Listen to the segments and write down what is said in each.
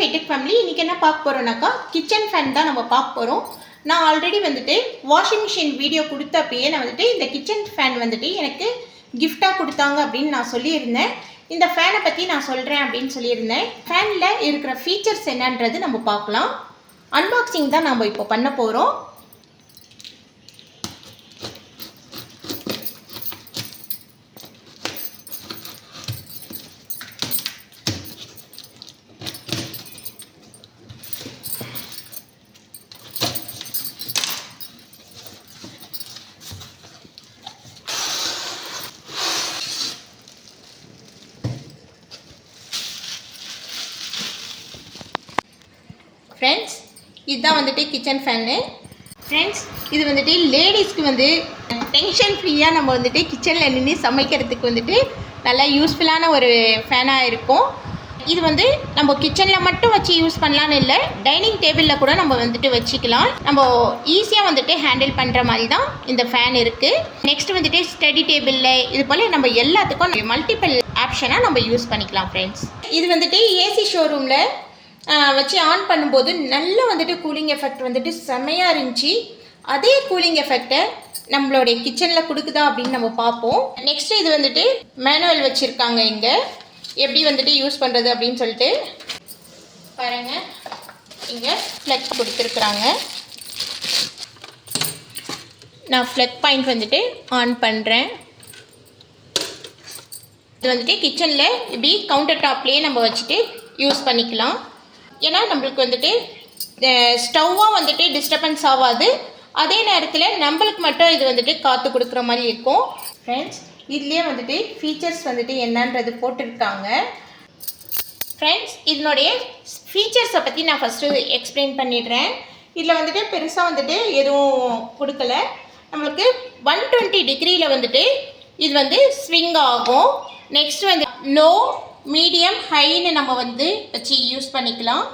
Hitech family. இன்றைக்கி என்ன பார்க்க போகிறோம்னாக்கா கிச்சன் ஃபேன் தான் நம்ம பார்க்க போகிறோம். நான் ஆல்ரெடி வந்துட்டு வாஷிங் மிஷின் வீடியோ கொடுத்தப்பயே நான் வந்துட்டு இந்த கிச்சன் ஃபேன் வந்துட்டு எனக்கு கிஃப்டாக கொடுத்தாங்க அப்படின்னு நான் சொல்லியிருந்தேன். இந்த ஃபேனை பற்றி நான் சொல்கிறேன் அப்படின்னு சொல்லியிருந்தேன். ஃபேனில் இருக்கிற ஃபீச்சர்ஸ் என்னன்றது நம்ம பார்க்கலாம். அன்பாக்சிங் தான் நம்ம இப்போ பண்ண போகிறோம். ஃப்ரெண்ட்ஸ், இதுதான் வந்துட்டு கிச்சன் ஃபேனு. ஃப்ரெண்ட்ஸ், இது வந்துட்டு லேடிஸ்க்கு வந்து டென்ஷன் ஃப்ரீயாக நம்ம வந்துட்டு கிச்சனில் நின்று சமைக்கிறதுக்கு வந்துட்டு நல்லா யூஸ்ஃபுல்லான ஒரு ஃபேனாக இருக்கும். இது வந்து நம்ம கிச்சனில் மட்டும் வச்சு யூஸ் பண்ணலான்னு இல்லை, டைனிங் டேபிளில் கூட நம்ம வந்துட்டு வச்சுக்கலாம். நம்ம ஈஸியாக வந்துட்டு ஹேண்டில் பண்ணுற மாதிரி தான் இந்த ஃபேன் இருக்குது. நெக்ஸ்ட் வந்துட்டு ஸ்டடி டேபிளில் இது போல் நம்ம எல்லாத்துக்கும் மல்டிபிள் ஆப்ஷனாக நம்ம யூஸ் பண்ணிக்கலாம். ஃப்ரெண்ட்ஸ், இது வந்துட்டு ஏசி ஷோரூமில் வச்சு ஆன் பண்ணும்போது நல்ல வந்துட்டு கூலிங் எஃபெக்ட் வந்துட்டு செம்மையாக இருந்துச்சு. அதே கூலிங் எஃபெக்டை நம்மளுடைய கிச்சனில் கொடுக்குதா அப்படின்னு நம்ம பார்ப்போம். நெக்ஸ்ட்டு இது வந்துட்டு மேனுவல் வச்சுருக்காங்க. இங்கே எப்படி வந்துட்டு யூஸ் பண்ணுறது அப்படின்னு சொல்லிட்டு பாருங்கள். இங்கே ஃப்ளக் கொடுத்துருக்குறாங்க. நான் ஃப்ளக் பாயிண்ட் வந்துட்டு ஆன் பண்ணுறேன். இது வந்துட்டு கிச்சனில் இப்படி கவுண்டர் டாப்லேயே நம்ம வச்சுட்டு யூஸ் பண்ணிக்கலாம். ஏன்னா நம்மளுக்கு வந்துட்டு ஸ்டவ்வாக வந்துட்டு டிஸ்டர்பன்ஸ் ஆகாது. அதே நேரத்தில் நம்மளுக்கு மட்டும் இது வந்துட்டு காற்று கொடுக்குற மாதிரி இருக்கும். ஃப்ரெண்ட்ஸ், இதுலேயே வந்துட்டு ஃபீச்சர்ஸ் வந்துட்டு என்னன்றது போட்டிருக்காங்க. ஃப்ரெண்ட்ஸ், இதனுடைய ஃபீச்சர்ஸை பற்றி நான் ஃபஸ்ட்டு எக்ஸ்பிளைன் பண்ணிடுறேன். இதில் வந்துட்டு பெருசாக வந்துட்டு எதுவும் கொடுக்கல. நம்மளுக்கு 120 டிகிரியில் வந்துட்டு இது வந்து ஸ்விங் ஆகும். நெக்ஸ்ட் வந்து லோ, மீடியம், ஹைன்னு நம்ம வந்து வச்சு யூஸ் பண்ணிக்கலாம்.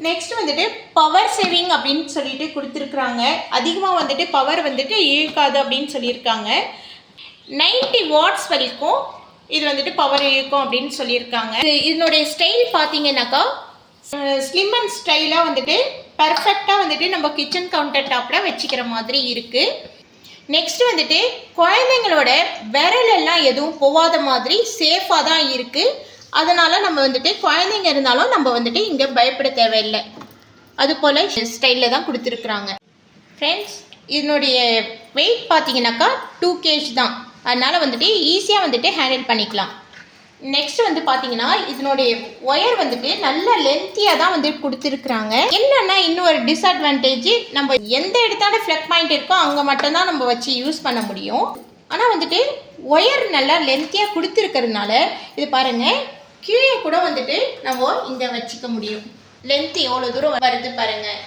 நெக்ஸ்ட் வந்துட்டு பவர் சேவிங் அப்படின்னு சொல்லிட்டு கொடுத்துருக்குறாங்க. அதிகமாக வந்துட்டு பவர் வந்துட்டு இழுக்காது அப்படின்னு சொல்லியிருக்காங்க. 90 வாட்ஸ் வரைக்கும் இது வந்துட்டு பவர் இழுக்கும் அப்படின்னு சொல்லியிருக்காங்க. இதனுடைய ஸ்டைல் பார்த்தீங்கன்னாக்கா ஸ்லிம் அண்ட் ஸ்டைலாக வந்துட்டு பர்ஃபெக்டாக வந்துட்டு நம்ம கிச்சன் கவுண்டர் டாப்பில் வச்சுக்கிற மாதிரி இருக்குது. நெக்ஸ்ட் வந்துட்டு குழந்தைங்களோட விரலெல்லாம் எதுவும் போகாத மாதிரி சேஃபாக தான் இருக்குது. அதனால் நம்ம வந்துட்டு குழந்தைங்க இருந்தாலும் நம்ம வந்துட்டு இங்கே பயப்பட தேவையில்லை. அது போல் ஸ்டைலில் தான் கொடுத்துருக்குறாங்க. ஃப்ரெண்ட்ஸ், இதனுடைய வெயிட் பார்த்தீங்கன்னாக்கா 2 kg தான். அதனால் வந்துட்டு ஈஸியாக வந்துட்டு ஹேண்டில் பண்ணிக்கலாம். நெக்ஸ்ட் வந்து பார்த்தீங்கன்னா இதனுடைய ஒயர் வந்துட்டு நல்ல லென்த்தியாக தான் வந்துட்டு கொடுத்துருக்குறாங்க. என்னென்னா இன்னும் ஒரு டிஸ்அட்வான்டேஜ், நம்ம எந்த இடத்தான ஃப்ளக் பாயிண்ட் இருக்கோ அங்கே மட்டும்தான் நம்ம வச்சு யூஸ் பண்ண முடியும். ஆனால் வந்துட்டு ஒயர் நல்லா லென்த்தியாக கொடுத்துருக்கிறதுனால இது பாருங்கள், கீழே கூட வந்துட்டு நம்ம இங்கே வச்சுக்க முடியும். லென்த்து எவ்வளோ தூரம் வருது பாருங்கள்.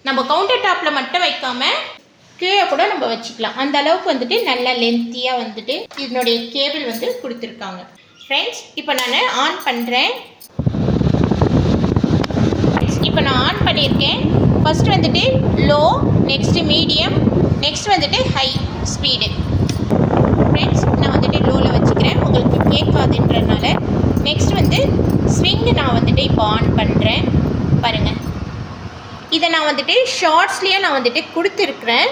நம்ம கவுண்டர் டாப்பில் மட்டும் வைக்காமல் கீழே கூட நம்ம வச்சுக்கலாம். அந்த அளவுக்கு வந்துட்டு நல்லா லென்த்தியாக வந்துட்டு இதனுடைய கேபிள் வந்து கொடுத்துருக்காங்க. ஃப்ரெண்ட்ஸ், இப்போ நான் ஆன் பண்ணுறேன். இப்போ நான் ஆன் பண்ணியிருக்கேன். ஃபஸ்ட் வந்துட்டு லோ, நெக்ஸ்ட்டு மீடியம், நெக்ஸ்ட் வந்துட்டு ஹை ஸ்பீடு. ஃப்ரெண்ட்ஸ், நான் வந்துட்டு லோவில் வச்சுக்கிறேன், உங்களுக்கு கேட்காதுன்றதுனால. நெக்ஸ்ட் வந்து ஸ்விங்கு நான் வந்துட்டு இப்போ ஆன் பண்ணுறேன். பாருங்கள், இதை நான் வந்துட்டு ஷார்ட்ஸ்லேயே நான் வந்துட்டு கொடுத்துருக்குறேன்.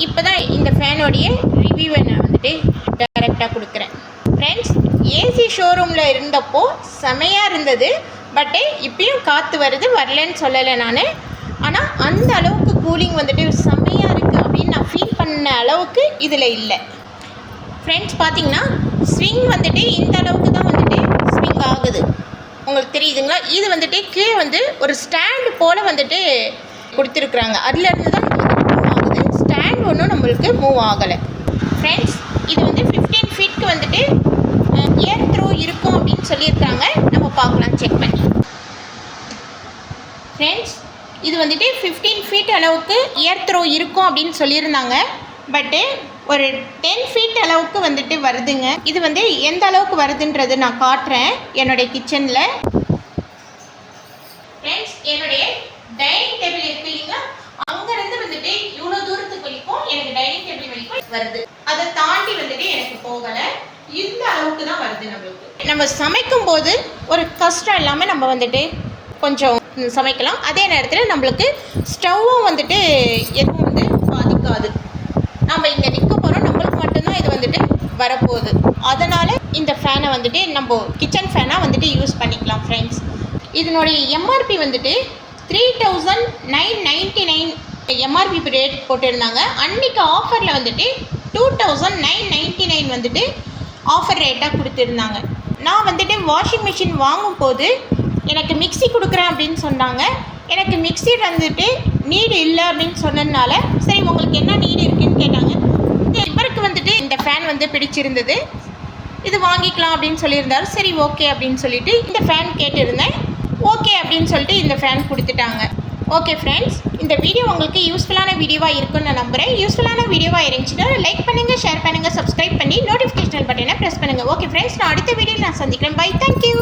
இப்போ தான் இந்த ஃபேனோடைய ரிவ்யூவை நான் வந்துட்டு டைரெக்டாக கொடுக்குறேன். ஃப்ரெண்ட்ஸ், ஏசி ஷோரூமில் இருந்தப்போ செமையாக இருந்தது. பட்டு இப்பயும் காற்று வருது, வரலன்னு சொல்லலை நான். ஆனால் அந்த அளவுக்கு கூலிங் வந்துட்டு செமையாக இருக்குது அப்படின்னு நான் ஃபீல் பண்ண அளவுக்கு இதில் இல்லை. ஃப்ரெண்ட்ஸ், பார்த்தீங்கன்னா ஸ்விங் வந்துட்டு இந்த அளவுக்கு தான் வந்துட்டு ஸ்விங் ஆகுது. உங்களுக்கு தெரியுதுங்களா? இது வந்துட்டு கீழே வந்து ஒரு ஸ்டாண்டு போல் வந்துட்டு கொடுத்துருக்குறாங்க. அதுலேருந்து தான் இது வந்துட்டு மூவ் ஆகுது. ஸ்டாண்ட் ஒன்றும் நம்மளுக்கு மூவ் ஆகலை. ஃப்ரெண்ட்ஸ், இது வந்து 15 ஃபீட்க்கு வந்துட்டு ஏர் த்ரோ இருக்கும் அப்படின்னு சொல்லியிருக்காங்க. நம்ம பார்க்கலாம், செக் பண்ணி. ஃப்ரெண்ட்ஸ், இது வந்துட்டு 15 ஃபீட் அளவுக்கு ஏர் த்ரோ இருக்கும் அப்படின்னு சொல்லியிருந்தாங்க. பட்டு ஒரு 10 ஃபீட் அளவுக்கு வந்துட்டு வருதுங்க. இது வந்து எந்த அளவுக்கு வருதுன்றது நான் காட்டுறேன் என்னுடைய கிச்சனில். ஃப்ரெண்ட்ஸ், என்னுடைய டைனிங் டேபிள் இருக்கு இல்லைங்களா, அங்கேருந்து வந்துட்டு இவ்வளோ தூரத்துக்கு வரைக்கும் எனக்கு டைனிங் டேபிள் வரைக்கும் வருது. அதை தாண்டி வந்துட்டு எனக்கு போகலை. இந்த அளவுக்கு தான் வருது. நம்மளுக்கு நம்ம சமைக்கும் போது ஒரு கஷ்டம் இல்லாமல் நம்ம வந்துட்டு கொஞ்சம் சமைக்கலாம். அதே நேரத்தில் நம்மளுக்கு ஸ்டவ்வும் வந்துட்டு எதுவும் வந்து பாதிக்காது. நம்ம இங்கே நிற்க போகிறோம், நம்மளுக்கு மட்டும்தான் இது வந்துட்டு வரப்போகுது. அதனால் இந்த ஃபேனை வந்துட்டு நம்ம கிச்சன் ஃபேனாக வந்துட்டு யூஸ் பண்ணிக்கலாம் ஃப்ரெண்ட்ஸ். இதனுடைய எம்ஆர்பி வந்துட்டு 3999 எம்ஆர்பி ரேட் போட்டிருந்தாங்க. அன்றைக்கி ஆஃபரில் வந்துட்டு 2999 வந்துட்டு ஆஃபர் ரேட்டாக கொடுத்துருந்தாங்க. நான் வந்துட்டு வாஷிங் மிஷின் வாங்கும்போது எனக்கு மிக்ஸி கொடுக்குறேன் அப்படின்னு சொன்னாங்க. எனக்கு மிக்ஸி வந்துட்டு நீடு இல்லை அப்படின்னு சொன்னதுனால சரி உங்களுக்கு என்ன நீடு இருக்குதுன்னு கேட்டாங்க. இவருக்கு வந்துட்டு இந்த ஃபேன் வந்து பிடிச்சிருந்தது, இது வாங்கிக்கலாம் அப்படின்னு சொல்லியிருந்தாரு. சரி ஓகே அப்படின்னு சொல்லிட்டு இந்த ஃபேன் கேட்டிருந்தேன். ஓகே அப்படின்னு சொல்லிட்டு இந்த ஃபேன் கொடுத்துட்டாங்க. ஓகே ஃப்ரெண்ட்ஸ், இந்த வீடியோ உங்களுக்கு யூஸ்ஃபுல்லான வீடியோவாக இருக்குன்னு நான் நம்புகிறேன். யூஸ்ஃபுல்லான வீடியோவாக இருந்துச்சுன்னா லைக் பண்ணுங்கள், ஷேர் பண்ணுங்கள், சப்ஸ்கிரைப் பண்ணி நோட்டிஃபிகேஷன் பட்டனை ப்ரெஸ் பண்ணுங்கள். ஓகே ஃப்ரெண்ட்ஸ், நான் அடுத்த வீடியோவில் நான் சந்திக்கிறேன். Bye, thank you.